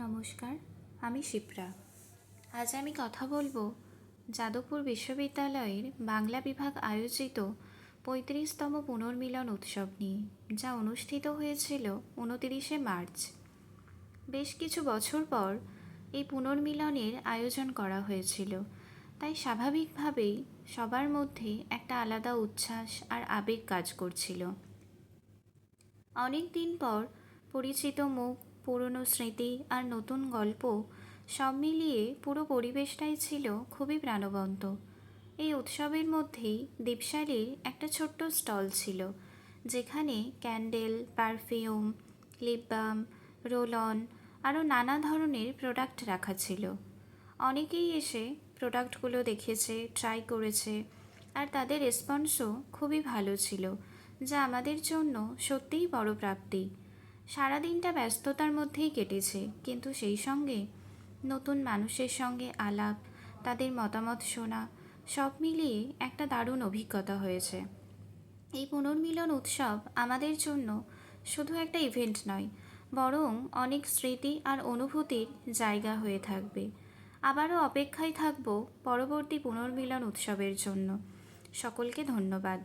নমস্কার, আমি শিপ্রা। আজ আমি কথা বলবো যাদবপুর বিশ্ববিদ্যালয়ের বাংলা বিভাগ আয়োজিত ৩৫তম পুনর্মিলন উৎসব নিয়ে, যা অনুষ্ঠিত হয়েছিল ২৯শে মার্চ। বেশ কিছু বছর পর এই পুনর্মিলনের আয়োজন করা হয়েছিল, তাই স্বাভাবিকভাবেই সবার মধ্যে একটা আলাদা উচ্ছ্বাস আর আবেগ কাজ করছিল। অনেক দিন পর পরিচিত মুখ, পুরনো স্মৃতি আর নতুন গল্প সব মিলিয়ে পুরো পরিবেশটাই ছিল খুবই প্রাণবন্ত। এই উৎসবের মধ্যেই দীপশালীর একটা ছোট্ট স্টল ছিল, যেখানে candle, perfume, lip balm, roll on আরও নানা ধরনের প্রোডাক্ট রাখা ছিল। অনেকেই এসে প্রোডাক্টগুলো দেখেছে, ট্রাই করেছে, আর তাদের রেসপন্সও খুবই ভালো ছিল, যা আমাদের জন্য সত্যিই বড় প্রাপ্তি। সারাদিনটা ব্যস্ততার মধ্যেই কেটেছে, কিন্তু সেই সঙ্গে নতুন মানুষের সঙ্গে আলাপ, তাদের মতামত শোনা, সব মিলিয়ে একটা দারুণ অভিজ্ঞতা হয়েছে। এই পুনর্মিলন উৎসব আমাদের জন্য শুধু একটা ইভেন্ট নয়, বরং অনেক স্মৃতি আর অনুভূতির জায়গা হয়ে থাকবে। আবারও অপেক্ষায় থাকব পরবর্তী পুনর্মিলন উৎসবের জন্য। সকলকে ধন্যবাদ।